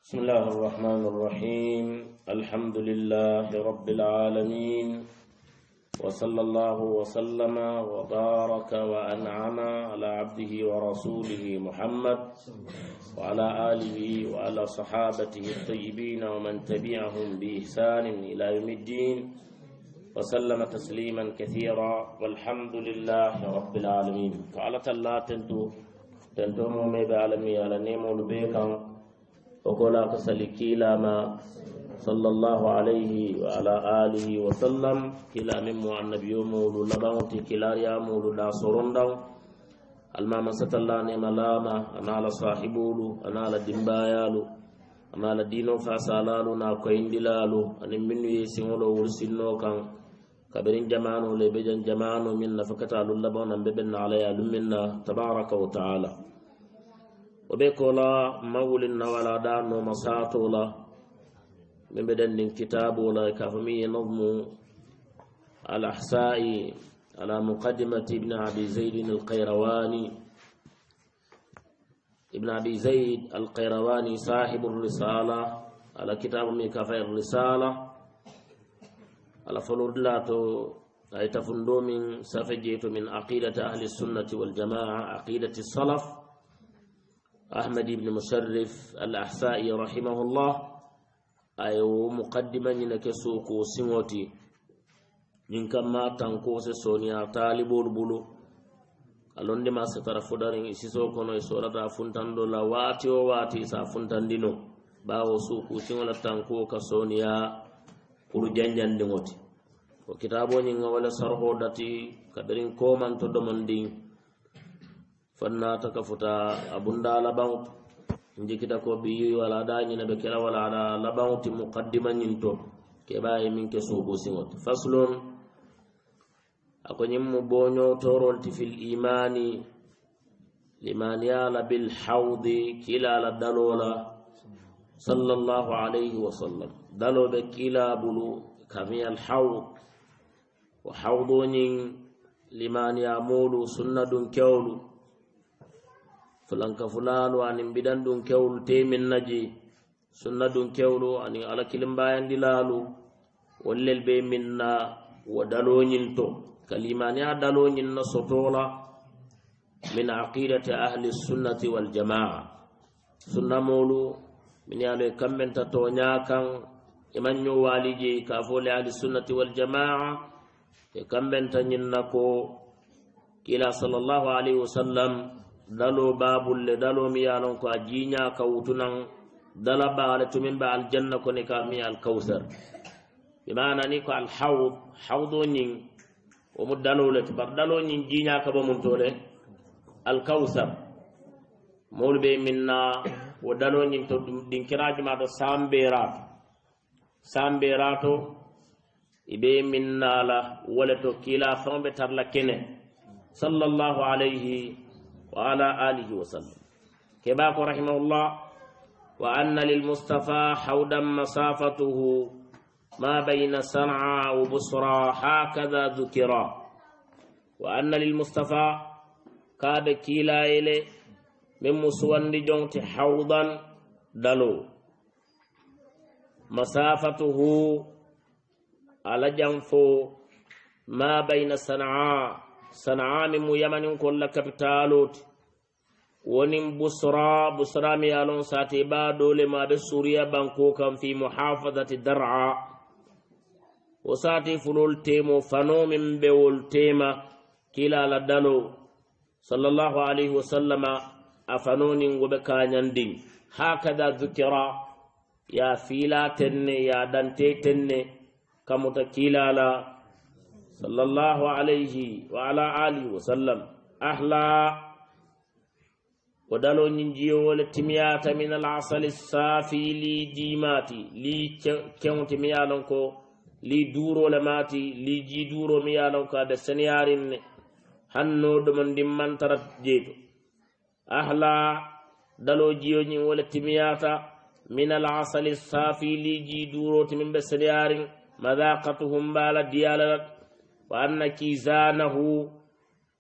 بسم الله الرحمن الرحيم الحمد لله رب العالمين وصلى الله وسلم وبارك وأنعم على عبده ورسوله محمد وعلى آله وعلى صحابته الطيبين ومن تبعهم بإحسان إلى يوم الدين وسلم تسليما كثيرا والحمد لله رب العالمين. قالت الله تنتو مومي بعالمي على نيمو لبيكا وقال كسلكيلا ما صلى الله عليه وعلى آله وسلم كلا ممو النبي مولو لباوتي كلا يا مولو لا سرندو الماما ستالله نيما لاما أنا على صاحبولو أنا على دمبايالو أنا على دينو فاسالالو نا كويندلالو أنا منو يسيمولو ورسينو كان كبرين جمانو لبجن جمانو من نفكتالو لباونا ببن عليا لمنا تبارك وتعالى وبيكولا مولنا ولا دانو مساتولا من بدن كتاب ولا كفمي نظم الأحساء على مقدمة ابن أبي زيد القيرواني. ابن أبي زيد القيرواني صاحب الرسالة على كتاب من كفاء الرسالة على فلودلاتو أي تفندو من سفجيت من عقيدة أهل السنة والجماعة عقيدة السلف أحمد بن مشرف الأحسائي رحمه الله أيو مقدما ينكسوكو سموتي نكما تنكوس سونيا طالب البلو ألون دي ما سترفو دارين إسيسو كونو إسورة فنتان دولا واتي وواتي سا فنتان دينو باو سوكو سنولا تنكو كسونيا كورو جنجان دينوتي وكتابو نيغا ولا سرحو داتي كدرين كومان تدومن دين فنا تكفتا أبوندا لباوت njikita ko bi wala dañi na be kala wala ala labawti muqaddima nyinto ke baye min ke suubu singot faslun ako nyimmu bonyo torolti fil imani liman yala bil hawdi kila la dalola sallallahu alayhi wa sallam dalo be kila bulu kami al hawd wa hawdun liman yamulu sunnadun kawlu fulanka fulanu anin bidan dun kewlu temin naji sunna dun kewlu anin ala kilimbayan dilalu wallel be minna wa daloñin to kalimani a daloñin na sotola min aqidati ahli sunnati wal jamaa sunna molu min yalo kambenta to nyakan imanyo walije ka fole ahli sunnati wal jamaa e kambenta nyinna ko kila sallallahu alaihi wasallam dalo babul le dalo mi yalon ko ajinya ka wutunan dala baale tumin ba al janna ko ne ka mi al kawsar bi maana ni ko al hawdo nyin o mu dalo le bar dalo nyin jinya ka ba mun tole al kawsar molbe minna wo dalo nyin to din kiraji ma do samberato ibe minna la wala to kila fambe tarla kene sallallahu alayhi وعلى آله وسلم كباك رحمه الله وأن للمصطفى حودا مسافته ما بين صنعاء وبصرى هكذا ذكرا وأن للمصطفى كاد كيلا إلي من مسوان جونت حوضا دلو مسافته على جنفو ما بين صنعاء من يمن كل كابيتالوت ونم بصرى ميالون ساتي بادو لما بسوريا بانكو كان في محافظة درعا وساتي فلول تيمو فنو من بول تيما كلا لدلو صلى الله عليه وسلم أفنون وبكانيان دين هكذا ذكرى يا فيلا تني يا دانتي تني كمتكيلا لا صلى الله عليه وعلى آله وسلم أحلى ودلو ننجيو والتميات من العسل الصافي لي جيماتي لي كونت ميالونكو لي دورو لماتي لي جي دورو ميالونكو هذا سنيارين هنو دمن دمان ترت جيتو أحلى دلو جيو ني والتميات من العسل الصافي لي جي دورو تمن بسنيارين مذاقتهم بالا ديالات وأن كيزانه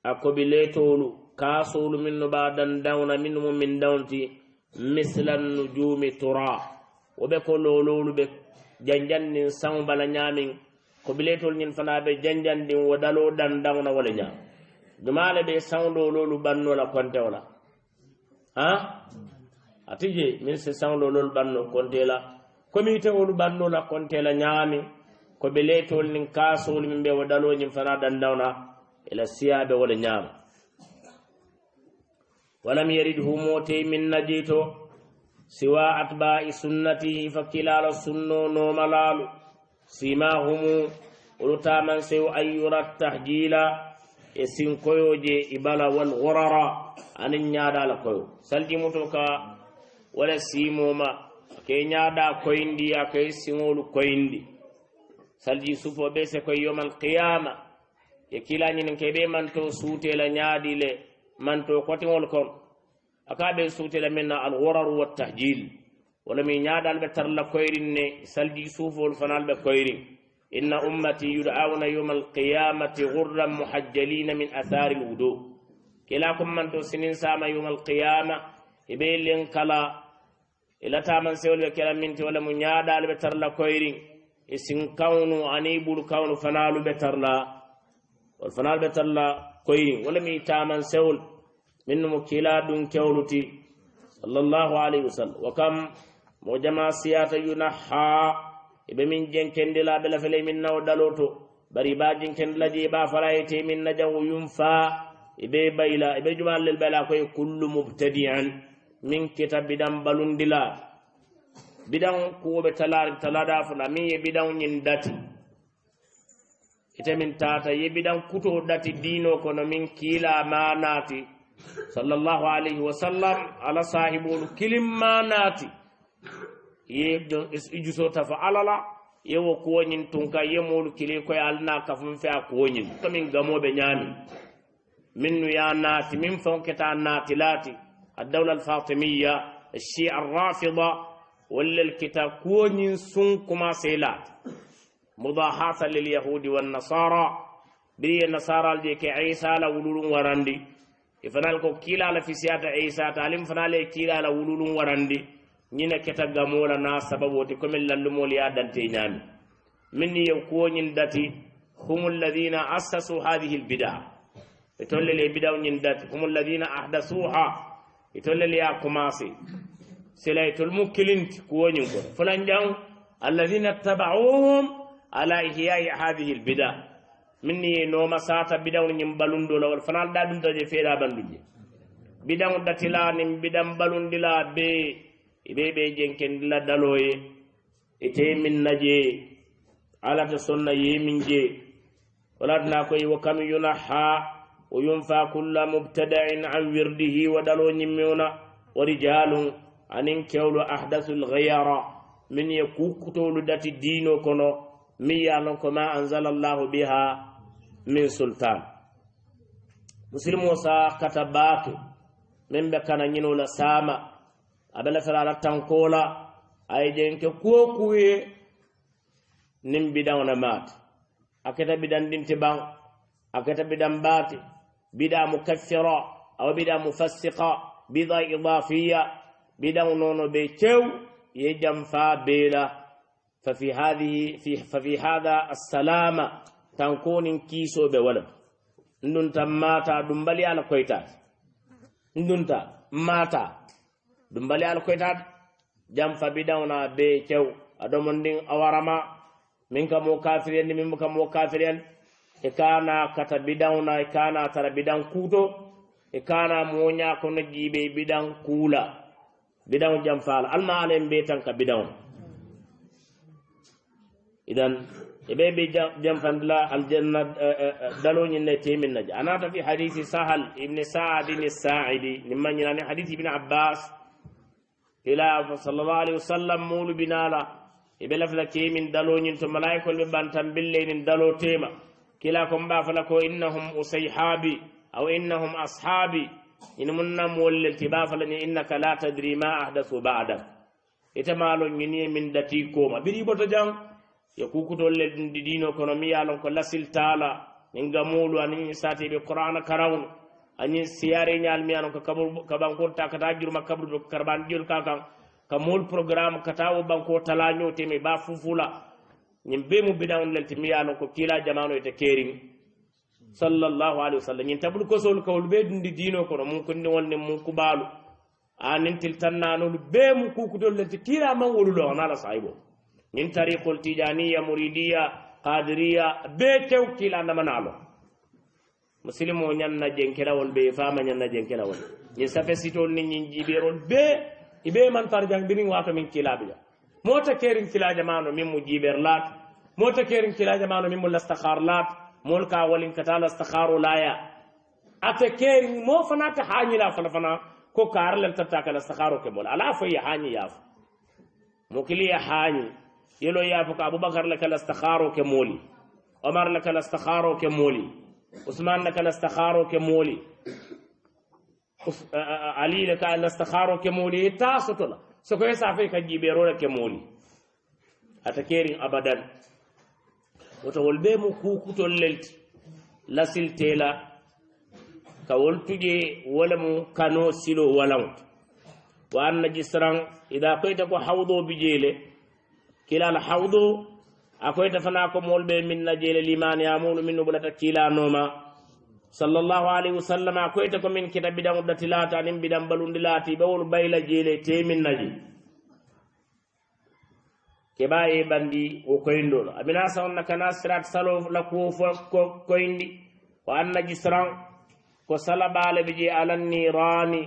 أقبلتولو كاسول من بعد دون من دونتي مثل النجوم ترى wobe ko lololu be janjandin sang bala nyamin ko biletol nyin fana be janjandin wodalo dandawna wala nyam dumale be sang lololu banno la konte wala ha atije min se sang lololu banno konte la komite wolu banno la konte la nyami ko biletol nin kasol min be wodalo nyin fana dandawna ila siyabe wala nyam ولم يرده موتي من نجيتو سوى أتباع سنته فكلال السنة نوملال سيماهم ولتامن سيو أن يرى التحجيل يسين كويو جي إبالا والغرر أن نيادا لكويو سلجي متوكا ولا سيموما كي نيادا كويندي أكي سيمول كويندي سلجي سوفو بيس كوي يوم القيامة يكيلا نينكي من تو سوتي لنيادي لي من تو قوتين كون akabe sutela minna al gharar wa tahjil wala mi nyaadal be tar la koyrin ne salji sufol fanal be koyrin inna ummati yud'auna yawm al qiyamati ghurran muhajjalin min athari al wudu kila kum man to sinin sama yawm al qiyama ibe len kala ila taman sewol be kala minti wala mu nyaadal be tar la koyrin isin kawnu anibul kawnu fanalu be tar la wal fanal be tar la koyrin wala mi taman sewol من مكيلا دون كولتي صلى الله عليه وسلم وكم مجمع سيات ينحى بمن جنكن دلا بلا فلي من نو دلوتو بري با جنكن لا جيبا فرايتي من نجو ينفا ابي بيلا ابي جمال للبلا كوي كل مبتدع من كتاب بدم بلون دلا بدم كو تلادا فلا مي بدم ننداتي ite min tata yebidan kuto dati dino kono min kila manati sallallahu alayhi wa sallam ala sahibul kilimanati ye ijuso tafa alala yewo kuwonyin tunka yemolu kili ko alna kafum fe akonyin kamin gamobe nyami minnu ya nati min fonketa nati lati الدولة الفاطمية الشيعة الرافضة ولا الكتاب كونين سن كما سيلات مضاحاة لليهود والنصارى بري النصارى الديك عيسى لولول ورندي ifanal ko kila la fi siyata isa talim fanale kila la wululun warandi nyina keta gamola na sababu te komel lallumol ya dante nyami minni ko nyin dati humul ladina assasu hadhihi albid'a itolle le bid'a nyin dati humul ladina ahdasuha itolle le ya kumasi silaytul mukilint ko nyin ko fulan jang alladina tabauhum ala ihya'i hadhihi albid'a minni no masata bidaw nyim balundo lawol fanal da dum taje feeda banduje bidaw datila nim bidam balundila be be jenken la daloye ite min naje ala ta sunna yemin je waladna koy wa kam yunaha wa yunfa kullu mubtada'in an wirdihi wa dalo nyimuna wa rijalun anin kewlu ahdathul ghayara min yakukutulu dati dino kono miyalon ko ma anzalallahu biha min sultan muslimo sa katabatu min be kana nyino la sama abala fala tankola ay jenke kokuye nim bidawna mat akata bidan dinti bang akata bidan bati bida mukaffira aw bida mufassiqa bida idafiyya bidaw nono be chew yejam fa bela ففي هذا السلامة تنكون كيسو بولد ندونتا ماتا دمبالي على كويتات ندونتا ماتا دمبالي على كويتات جام فبداونا بيكو أدومندين أورما منك مو كافرين منك مو كافرين إكانا كتبداونا إكانا ترى بدان كوتو إكانا مونيا كونجيبي بدان كولا بدان جام فال الما عليهم بيتان كبداون إذن إبي جنفندلا الجنة دلون ينتهي من نجا أنا في حديث سهل ابن سعد الساعدي لمن يعني حديث ابن عباس إلى صلى الله عليه وسلم مول بنالا إبي لفلك من دلون ينتم ملايكو لبانتم بالليل دلو تيما كلاكم بافلكو إنهم أصيحابي أو إنهم أصحابي إن منا مولل تبافلني إنك لا تدري ما أحدثوا بعدك إتمالو يني من دتيكوما بري بوتجان يكوكو لدينو كونومي يالون كو لاسيل تالا نغامولو اني ساتي بي قران كراون اني سياري نيال ميانو كو كابان كو تاكتا جيرما كابرو كربان جيل كاكان kamol programme katawo banko talaño temi ba fufula ñin be mu bidan lelti mi yalon ko kila jamano ite kering sallallahu alaihi wasallam ñin tabul ko sol kawul be dundi dino ko mun ko ni wonne mun kubalu anin til tannano be mu kukudol lelti kila man wolulo na la sahibo ñin tariqul tijaniya muridiyya qadiriyya be tew kila na manalo muslimo ñanna jenkelawol be fama ñanna jenkelawol ñin safe sitol ni ñin jiberol be ibe man tarjang birin wato min kilabiya mota kerin kila jamano min mu jiber lat mota kerin kila jamano min mu lastakhar lat mol ka walin kata lastakharu laya ate kerin mo fana ta hanyila fana ko karlan tatta kala istikharu ke bol ala fa ya hanyi yaf mo kili ya hanyi yelo yafu ka abubakar la kala istikharu ke moli omar la kala istikharu ke moli usman la kala istikharu ke moli ali la kala istikharu ke moli tasutula soko yesa fa ka jibero ke moli ata kerin abadan woto wolbe mu kukutol lelti lasiltela ka woltuje wala mu kano silo walan wa anna jisran ida qayta ko hawdo bijele kila al hawdo akoyta fana ko molbe min najele liman yamunu min bulata kila noma sallallahu alaihi wasallam akoyta ko min kita bidan udatilata nim bidan balundilati bawul bayla jele temin naji kebaye bandi o koyndolo amina sawna kana sirat salo la ko koyndi wa anna jisran ko salabale biji alan nirani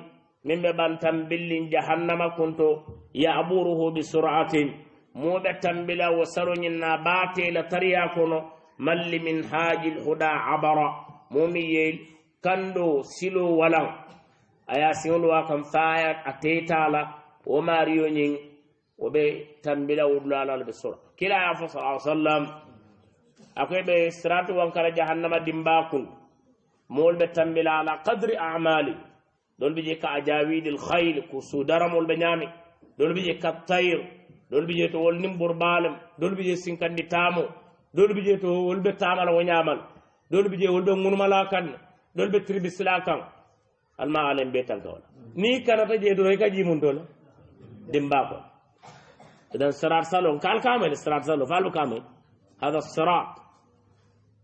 min be bantam billin jahannama kunto ya'buruhu bi sur'atin mobe tambila wa salonyina bate la tariya kono malli min hajil huda abara momiyel kando silo walan aya siwlo akam faayat atetala o mariyo nyin obe tambila wudlala be sura kila ya fa sallallahu alaihi wasallam akoy be siratu wankara jahannama dimbakun mol be tambila ala qadri a'mali dol bi je ka ajawidil khayl ku sudaramol be nyami dol bi je ka tayr dol bi je to wol nimbur balam dol bi je sinkandi tamo dol bi je to wol be tamala wo nyamal dol bi je wol be ngunmala kan dol be tribisla kan alma alem be tankawala ni kanata je do ka jimun dol dimbakon إذا الصراط صالون قال كامل الصراط صالون فعلوا كامل هذا الصراط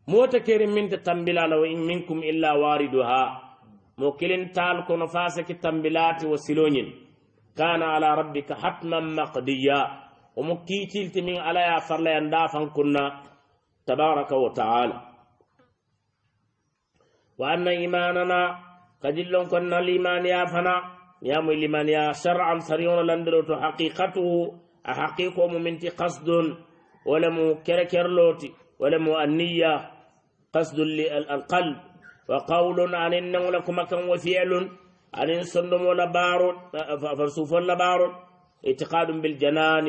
موتكر من تتنبلا لو إن منكم إلا واردها موكلين تالكو نفاسك التنبلات وسلونين كان على ربك حتما مقديا ومكيتيل تمين على يا فرلا يندافا كنا تبارك وتعالى وأن إيماننا قدلون كنا الإيمان يا فنا يا مو الإيمان يا شرعا سريون لندلو حقيقته أحقيقه ممنتي قصد ولم كركرلوتي ولم النية قصد القلب وقول عن إنه لكم كان وفعل عن صندم ولا بارد فرسوف ولا بارد اعتقاد بالجنان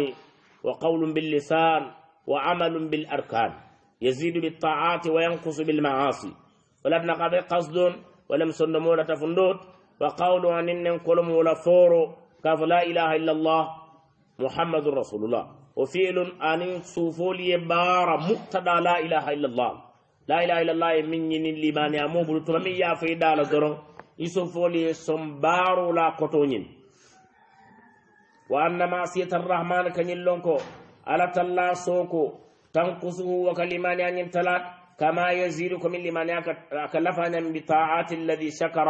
وقول باللسان وعمل بالأركان يزيد بالطاعات وينقص بالمعاصي ولم نقض قصد ولم صندم ولا تفندوت وقول عن إنه كلم ولا فورو كاف لا إله إلا الله محمد رسول الله وفعل أن سوفولي بار مقتضى لا إله إلا الله لا إله إلا الله من الليمان يامو بلتمي يا فيدا لدرون يسوفولي سنبار لا قطونين وأن معصية الرحمن كان يلونكو على تلا سوكو تنقصه وكلمان ينتلات كما يزيدكم من لمن أكلفنا بطاعات الذي شكر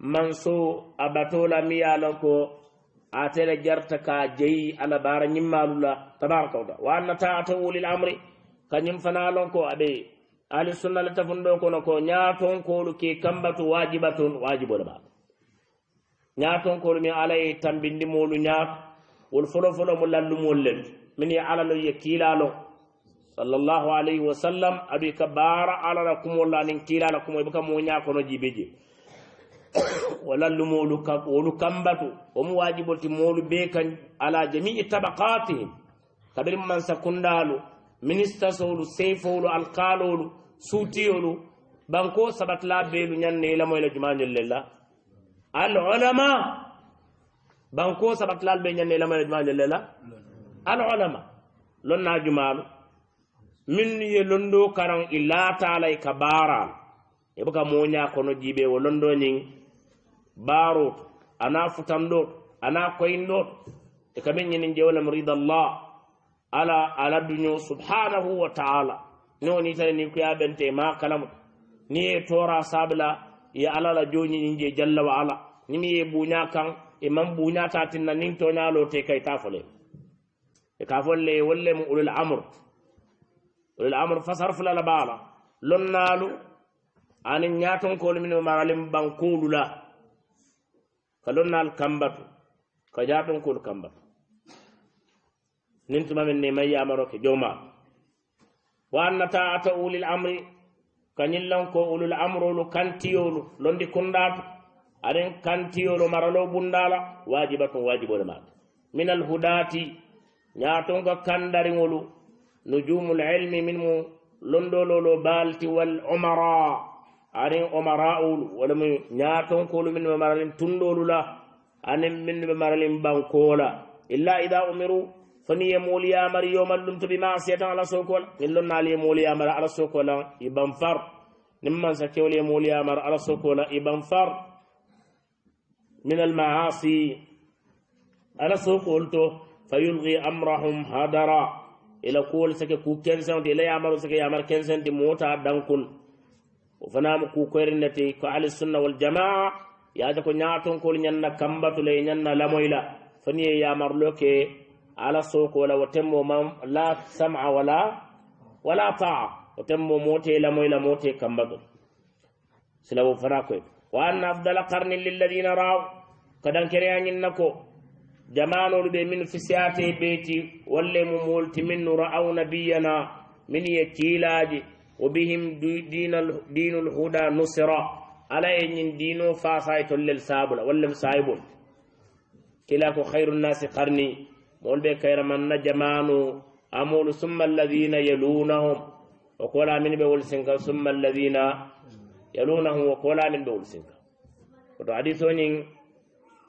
منسو أبطول ميالكو atele jarta ka jeyi ala bara nyimmalula tabaraka wa taala wa anna ta'atu ulil amri kanyim fana lon ko abe ahli sunna la tafundo ko no ko nyaaton ko lu ke kambatu wajibatun wajibul ba nyaaton ko mi alay tambindi molu nyaat wol folo folo mo lallu mollen min ya ala lo yakilalo sallallahu alayhi wa sallam abi kabara ala lakum wallahi kilala kum e baka mo nyaako no jibeje wala lumolu ka wolu kambatu o mu wajibolti molu be kan ala jami'i tabaqatihim kabir man sakundalu minister solu seyfolu alqalolu sutiyolu banko sabatla belu nyanne la moy la jumanjel lella al ulama banko sabatla be nyanne la moy la jumanjel lella al ulama lonna jumalu min ye londo karan illa ta'ala kabara e baka monya kono jibe wo londo nyin barot ana futandot ana koyndot kamin ñinin je walam ridallah ala duño subhanahu wa ta'ala no ni tane ni kuya bente ma kalam ni e tora sabla ya ala la joñi ni je jalla wa ala ni mi e buña kan e man buña ta tinna nin to ñalo te kay tafole e ka folle wolle mu ulul amr fasarf la bala lonnalu ani ñaton ko min maralim bankulu la kalonnal kambatu ka jaton ko kambatu nin tuma men ne may yamaro ke joma wa anna ta'ata ulil amri kanillan ko ulul amrulu kantiyolu londi kundatu aren kantiyolu maralo bundala wajibatun wajibole ma min al hudati ñaton ga kandaringolu nujumul ilmi min mu londololo balti wal umara aren umara'ul wala mu ñaton ko min maralin tundolu la anen min maralin bankola illa idha umiru fani ye moolu yamari yomallum to ɓe masiyatan ala sokola min lonnaali ye moolu yamara ala sokola i banfar nin mansa kewle ye moolu yamara ala sokola i banfar min almaasi ala sokol to fa yulgi amrahum hadara ila kuwol sake ku kensente ila yamaro sake yamar kensente mota dankun o fanama ku koyrinete ko ahlisunna waljamaa yaada ko ñatonkol ñanna kambatule ñanna lamoyla fani ye yamarloke ala sokola wo temmo mam la sam'a wala ta'a wo temmo mote la moy la mote kambado sila wo fara koy wa anna afdala qarni lil ladina raw kadan kere anin nako jama'anu be min fisiyate beti walle mu multi min ra'aw nabiyana min yakilaji wa bihim dinul huda nusra ala yin dino fa sayto lil sabula wallem saibul kila ko khairun nasi qarni مول بي كير من جمانو امول ثم الذين يلونهم وقولا من بول سنكا ثم الذين يلونهم وقولا من بول سنكا ودو حديثونين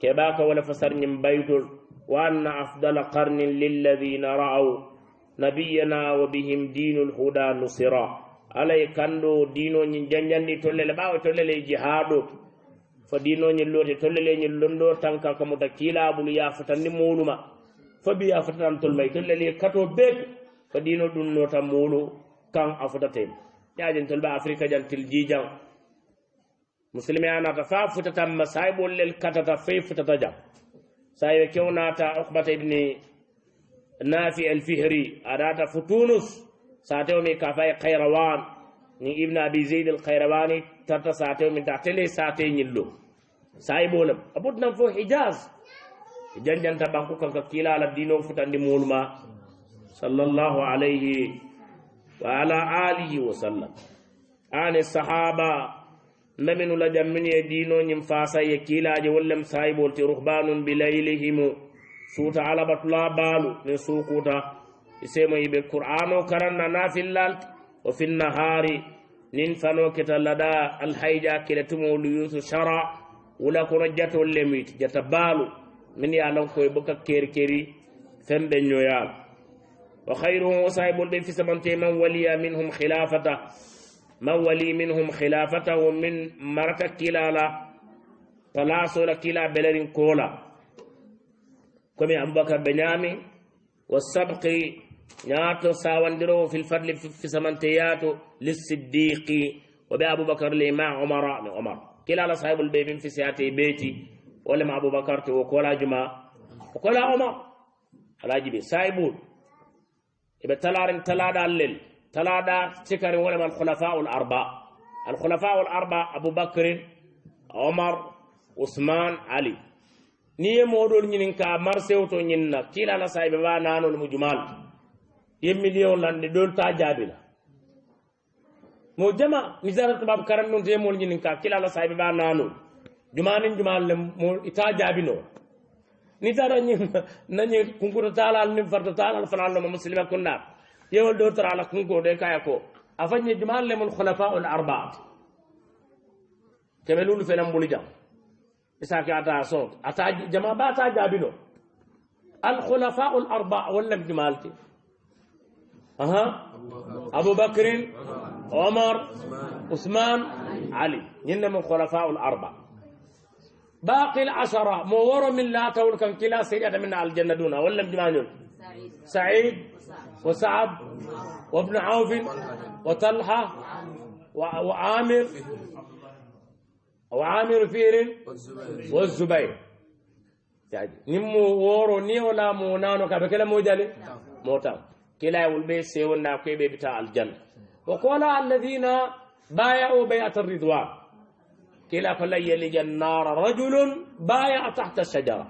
كباك ولا فسر من بيتل وان افضل قرن للذين راوا نبينا وبهم دين الهدى نصرا علي كاندو دينو ني جانجاندي تولل باو تولل جهادو فدينو ني لوتي تولل ني لوندو تانكا كمو تكيلا بول يا فتاني مولما fabi ya fatan tol may tol le kato bek fadino dun nota mulu kan afutaten yaajin tol ba afrika jal til jijang muslimi ana ta fa futata masaibul lil katata fi futata jam sayo kewnata uqbata ibn nafi al fihri adata futunus satew mi kafay qayrawan ni ibn abi zaid al qayrawani tata satew min ta tele sate nyillo saybolam abudna fo hijaz janjanta banku kanka kila ala dino futandi mulma sallallahu alayhi wa ala alihi wa sallam ani sahaba naminu la jammini e dino nyim fasa ye kilaje wallem saibol ti ruhbanun bilaylihim suta ala batla balu min sukuta isemo yibe qur'ano karanna nafillal wa fin nahari nin fano ketalada al hayja kilatumu liyusu shara wala kono jatol lemit jata balu min ya lon koy boka keri fembe nyoyal wa khayruhum saibul bi fi samante man waliya minhum khilafata man wali minhum khilafata wa min maraka kilala talaso la kila belerin kola komi abubakar benyami wasabqi nyato sawandiro fil fadl fi samante yato lisiddiqi wa bi abubakar li ma umara ni umar kilala saibul bi min fi siyati beyti wala ma abubakar to kola juma kola umar alajibi saibul ibe talarin talada lel talada sikari wala al khulafa al arba abubakar umar usman ali niye modol nyinin ka marsew to nyinna kila la saibe ba nanol mu jumal yem million lande dol ta jabila mo jama misarat bab karam non te mol nyinin ka kila la saibe ba nanol jumanin jumal le mo ita jabino ni tara nyi nani kunkuro talal ni farto talal fanal no muslima kunna yewol do tara la kunko de kaya ko afanye jumal le mul khulafa al arba'a kemelul felam bulijam isaki ata son ata jama ba ta jabino al khulafa al arba'a wala jumalti abu bakr umar usman ali ñinne mon khulafa al arba'a باقي العشرة مور من لا تول كان كلا سيئة من الجنة دون ولا بجمانيون سعيد وسعد وابن عوف وطلحة وعامر فير والزبير يعني نمو وورو ني ولا مونانو كبكلا موجالي موتا كلا يولبي سيونا كيبي بتاع الجنة وقال الذين بايعوا بيعة الرضوان كلا فلا يلج النار رجل بايع تحت الشجرة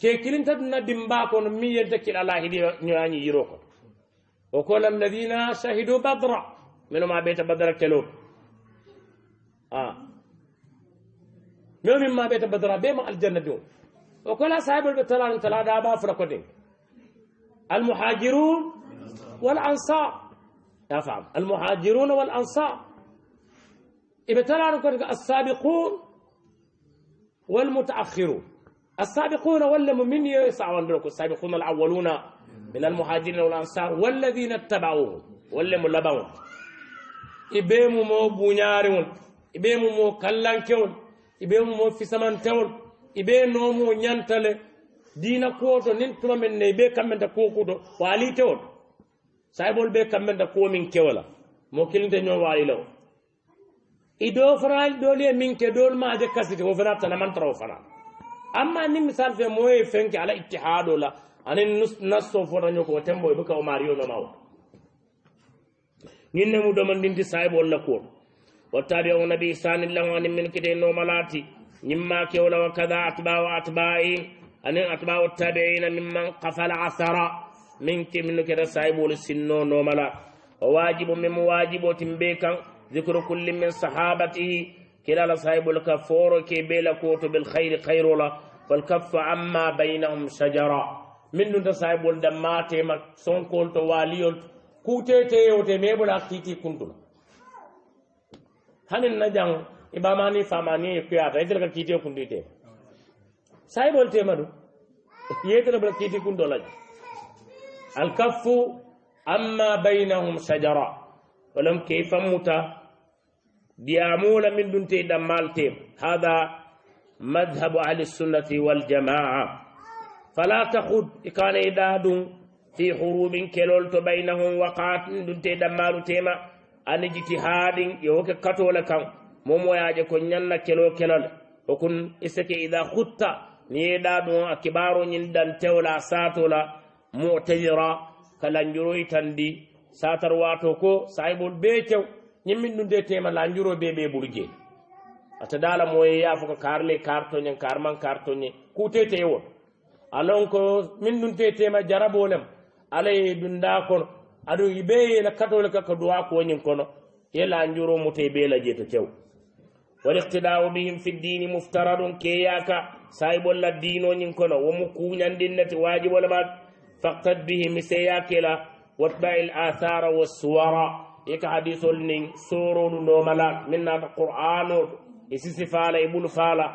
كي كلين تدنا دمباكون مية تكل الله دي نياني يروكو وقال الذين شهدوا بدر منو ما بيت بدر كلو من ما بيت بدر بما الجنة دون وقال صاحب البتلان تلا دابا فرقدين المهاجرون والأنصار يفهم المهاجرون والأنصار ابتلان السابقون والمتأخرون السابقون ولا من يسعون لكم السابقون الأولون من المهاجرين والأنصار والذين اتبعوهم ولا ملبون إبيمو مو بنيارون إبيمو مو كلانكون إبيمو مو في سمانتون إبيمو مو نيانتل دينا كوتو ننتما من نيبي كمن دا كوكوتو والي تون سايبول بي كمن دا كو من كولا مو كلنت نيو والي لو إدو فرال دولي من كدول ما دي كاسيتي وفرات تنمان ترو فرال أما أني مثال في موي فنك على اتحاد ولا أني نصو فرانيو كو تمبو يبكا وماريو نماو نينمو دومن دينتي سايبول لكور واتبعوا نبي سان الله وان من كده نومالاتي نما كولا وكذا أتباعي أن أتباع التابعين ممن قفل عثرا من كده سايبول السنو نومالا وواجب من مواجب وتنبيكا ذكر كل من صحابته كلا صاحب الكفور كي بلا كوت بالخير خير الله والكف عما بينهم شجرة من دون صاحب الدمات ما سون كولت واليول كوتي وتميبل أكتي كنتنا هن النجان إباماني فاماني كياتا إذا كتير كنتي صاحب التمرد يتربل كتير كنتلا الكف عما بينهم شجرة ولم كيف موتا ديامون من دونتي دمالتيم هذا مذهب أهل السنة والجماعة فلا تخد كان إداد في حروب كلولت بينهم وقعت من دونتي دمالتيما أن اجتهاد يوك كتولكا مومو ياجي كنيانا كلول وكن إسكي إذا خدت نيداد أكبار نندن تولا ساتولا معتذرا كالانجروي تندي ساتر واتوكو صاحب البيتو ñimmin ɗum de tema lanjuro be ɓurje ata dala moye yafo ko karle kartoñen karman kartoñe kutete won alon ko min ɗum te tema jarabolem alaye ɗum da kono aɗum ɓe yena katole kaka duwa koñin kono ye lanjuro mute be laje to tew waliqtidau bihim fi ddini muftaradun keyaka sayibolla dinoñin kono womo kuñandinnati wajibolema faktad bihim seyakela watbai l athara wassuwara يك حديث لين سورون نوملا منا القرآن يسيس فالا يبول فالا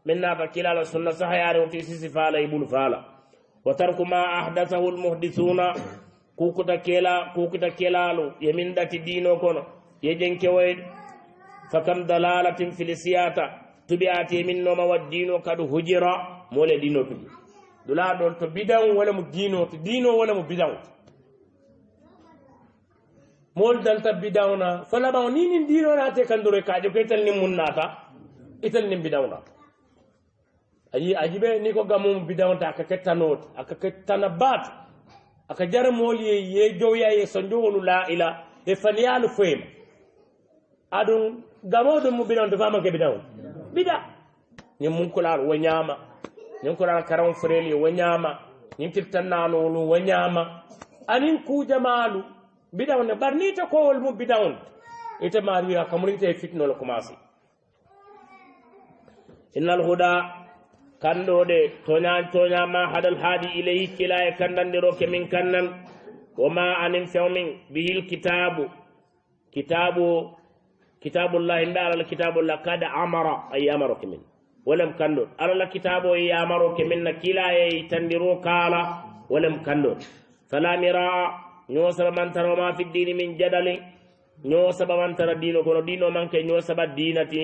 منا كلا السنة صحيح وتيسيس فالا يبول فالا وترك ما أحدثه المحدثون كوكتا كلا لو يمين دات دينو كونو يجن كويد فكم دلالة في السياطة تبعات من نوم والدينو كدو هجرا مولى دينو تبي دولا دول تبيداو ولا مدينو ولا مبيداو مول دلتا بداونا فلا باو نين دينو ناتي كندوري كاجو كيتل ني مون ناتا ايتل ني بداونا اجيبه نيكو غاموم بداونتا ككتانوت ككتانبات اكجار مول يي جويا يي سنجولو لا اله فنيال فيم ادون غامودو مو بداون دفا مانكي بداون بدا ني مون كولار ونياما ني كولار كارون فريلي ونياما ني تلتنانو ونياما انين كو جمالو بداون برنيتا كول مو بداون إتا ماريا كمريتا فتنة لكماسي إن الهدى كندو دي تونيا ما حد الهادي إليه كلا يكندن دروك من كنن وما أنم فيومين به الكتاب كتاب الله إن دار الكتاب الله قد أمر أي أمرك من ولم كندو أرى الكتاب أي أمرك من كلا يتندرو كالا ولم كندو فلا مراء ñoo saba mantara ma fi dini min jadali ñoo saba mantara dino kono dino manke ñoo saba dinati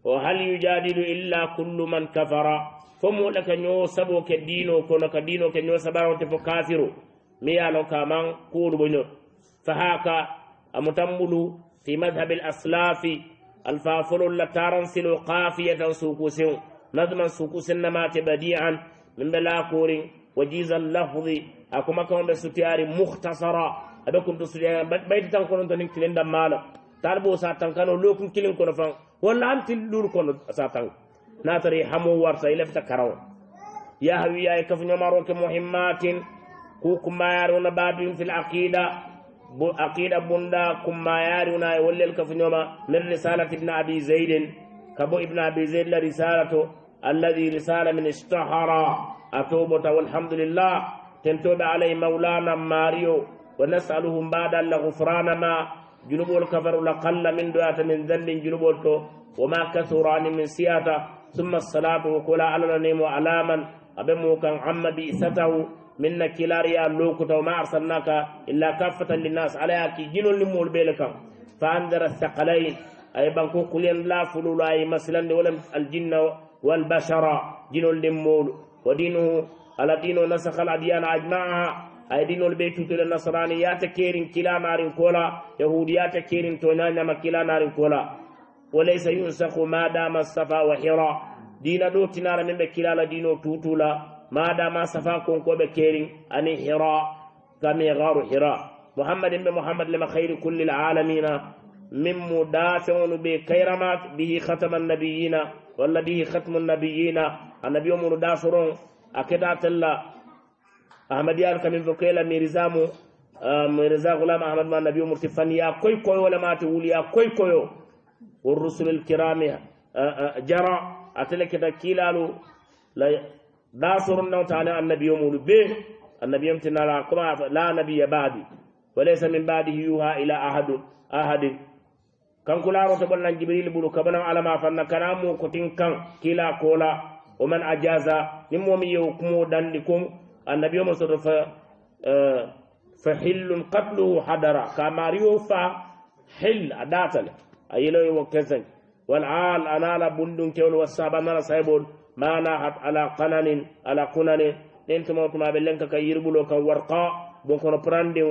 وهل يجادل إلا كل من كفر فمو لك نيو سبو كدينو كونو كدينو كنيو سبارو تفو كافرو ميالو كامان كور بنيو فهاكا أمتنبلو في مذهب الأسلاف الفافل لتارنسل قافية سوكوسيو نظما سوكوسن نمات بديعا من بلا كورين وجيز اللفظ أكما كون بسوتيار مختصرا أبكم تسوتيار بيت تنكون تنين كلين دمالا تاربو ساتن كانوا لوكم كلين كون فان ولا أنت اللور كون ساتن ناتري حمو ورسا إلفت كراو يا هوي يا كفن ماروك مهمات كوكما يارون بابين في العقيدة عقيدة بندا كما يارون يولي الكفن من رسالة ابن أبي زيد كبو ابن أبي زيد لرسالته الذي رسالة من اشتهر أتوبة والحمد لله تنتوب عليه مولانا ماريو ونسألهم بعد الغفران ما جنوب الكفر لقل من دعاة من ذنب جنوب وما كثران من سياته ثم الصلاة وكلا على نيم وعلاما أبمو كان عم بئسته من كلاريا لوكتا وما أرسلناك إلا كافة للناس عليك جنو لمول بيلكا فأنذر الثقلين أي بانكو قلين لا فلولا أي مثلا ولم الجن والبشر جنو لمول ودينه على دينه نسخ الأديان أجمعها أي دينه البيت النصرانيات كيرين كلا نار كولا يهوديات كيرين تونانا ما كلا نار كولا وليس ينسخ ما دام الصفا وحرا دين دوتنا من بكلا دينه توتولا ما دام صفا كونكو بكيرين أني حرا كمي غار حرا محمد بن محمد لما خير كل العالمين من مدافع بكيرمات به ختم النبيين ولا به ختم النبيين النبي يوم دافرون أكدات الله أحمد يالك من فكيلا ميرزامو ميرزا غلام أحمد ما النبي مرتفن يا كوي كوي ولا ما تقول يا كوي كوي والرسل الكرام جرى أتلك تكيلالو لا دافرون تعالى النبي يوم به النبي يمتنا لا نبي بعدي وليس من بعده يوها إلى أحد كان كلا رتبنا جبريل بلو كبنا على ما فن كلامه كتين كان كلا كولا ومن أجاز نمومي يوكمو دندكم النبي مصرف فحل قتله حضر كماريو فحل أداتل أيلوي وكسن والعال أنا لا بندن كول والسابنا سايبون ما ناحت على قنن انتم ما بلنك كيربلو كورقاء بنكون برانديو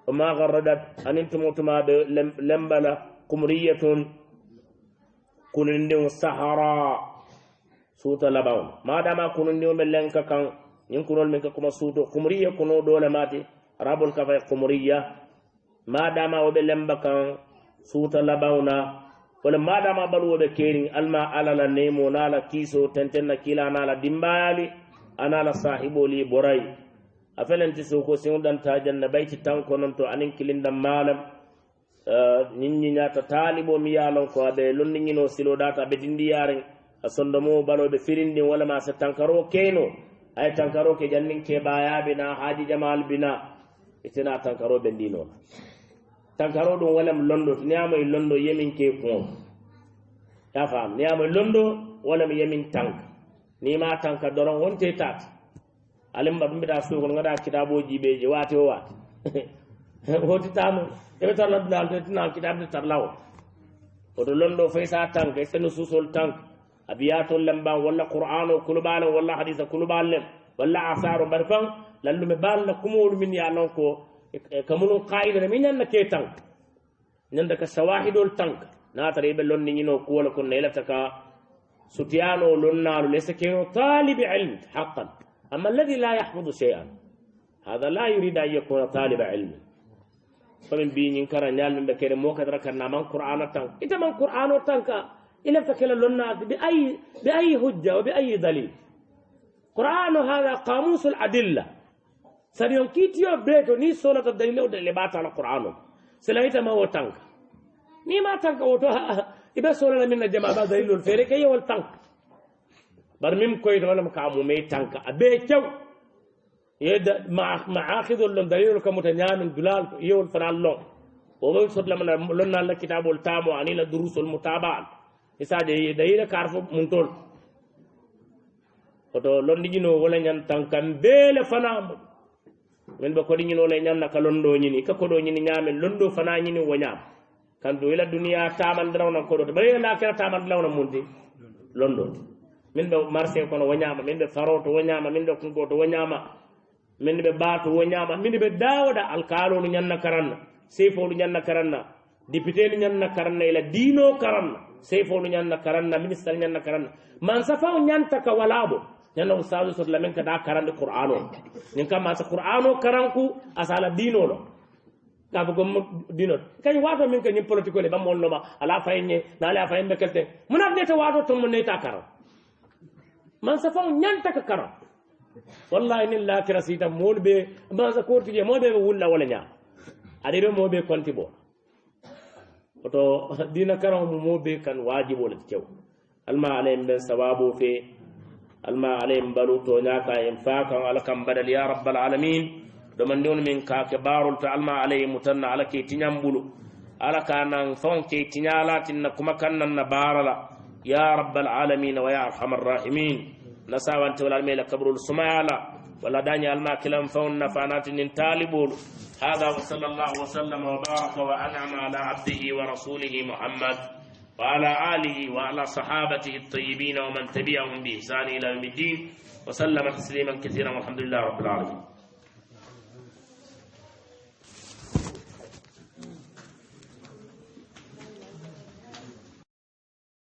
وما غردت أن انتم ما لمبلا قمرية كنندو الصحراء سوت لباون ما دام كنندو ملنك كان ينكنول منك كما سوتو قمرية كنو دولة ماتي راب الكفاية قمرية ما دام وبلنبا كان سوت لباونا ولا ما دام بلو بكيرين الما على النيمو نالا كيسو تنتن كيلا نالا دمبالي أنا لصاحبو لي براي أفلن تسوكو سيودان تاجن بيت تانكو ننتو أنين كلين دم مالم نيني ناتا طالبو ميالون كو أبي لن نينو سيلو داتا بدين ديارين أصندمو بلو بفرين دين ولا ما ستنكرو كينو أي تنكرو كي جنين كي بايا بنا حاجي جمال بنا إتنا تنكرو بندينو تنكرو دون ولم لندو نيامو لندو يمين كي كون تفهم نيامو لندو ولم يمين تنك نيما تنك دوران وانتي تات alim ba dum da so ko ngada kitabo jibeje wati o wati hoti tamu e to la dal de na kitab de tarlaw o do londo faysa tank e senu susul tank abiyatul lamba wala qur'ano kulubala wala haditha kulubala wala asaru barfan lallu me bal kumul min ya non ko kamunu qaida min nan ke tank nan da ka sawahidul tank na tare be lonni ni no ko wala ko ne lataka sutiano lonnalu lesake talib ilm haqqan أما الذي لا يحفظ شيئا هذا لا يريد أن يكون طالب علم فمن بين ينكر نال من بكير موكد ركنا من قرآن تنك إذا من قرآن تنك إلا فكلا لنا بأي هجة وبأي دليل قرآن هذا قاموس الأدلة سريون كيتيو بيتو ني سولة الدليل ودليل بات على قرآن سلايت ما هو تنك ني ما تنك وتوها إذا سولة من الجماعة دليل الفريق هي والتنك برميم كويت ولا مكامو مي تانكا أبيتشو يد مع آخذ اللون دليل كمتنيان دلال يول فنال لون ومن صد لما لنا الكتاب التامو عني الدروس المتابعة إساجي دليل كارفو منتول فتو لون نجينو ولا نيان تانكا بيل فنام من بكو نجينو ولا نيان نكا لون دو نيني كاكو دو نيني نيامن لون دو فنا نيني ونيام kandu ila duniya tamandiraw ko do bari la kira tamandiraw munti londo min be marché kono wanyama min be faroto wanyama min be kungoto wanyama min be baatu wanyama min be dawda alkalo nu nyanna karanna sefo nu nyanna karanna député nu nyanna karanna ila dino karanna sefo nu nyanna karanna ministre nyanna karanna man safa nyanta ka walabo nyanna ustadu sot lamen ka da karande qur'ano nyin kam ma sa qur'ano karanku asala dino lo ka ko dino kay wato min ka nyi politiko le ba mollo ma ala fayne na ala fayne kelte munat ne ta wato to mun ne ta karam man safa nyanta ka karam wallahi ni la kira sita molbe ma sa korti je molbe wulla wala nya ade be mobe konti bo oto dina karam mobe kan wajibo le tew alma alayhim ben sawabu fe alma alayhim balu to nyaka en faaka ala kam badal ya rabbal alamin do man don min ka ke barul to alma alayhim mutanna ala ke tinyambulu ala kanan fon ke tinyala tinna kuma kannan na barala ya rabbal alamin wa ya arhamar rahimin nasawan to wal mela kabrul sumayala wala danya alma kilam fon nafanatin talibul هذا وصلى الله وسلم وبارك وأنعم على عبده ورسوله محمد وعلى آله وعلى صحابته الطيبين ومن تبعهم بإحسان إلى يوم الدين وسلم تسليما كثيرا والحمد لله رب العالمين.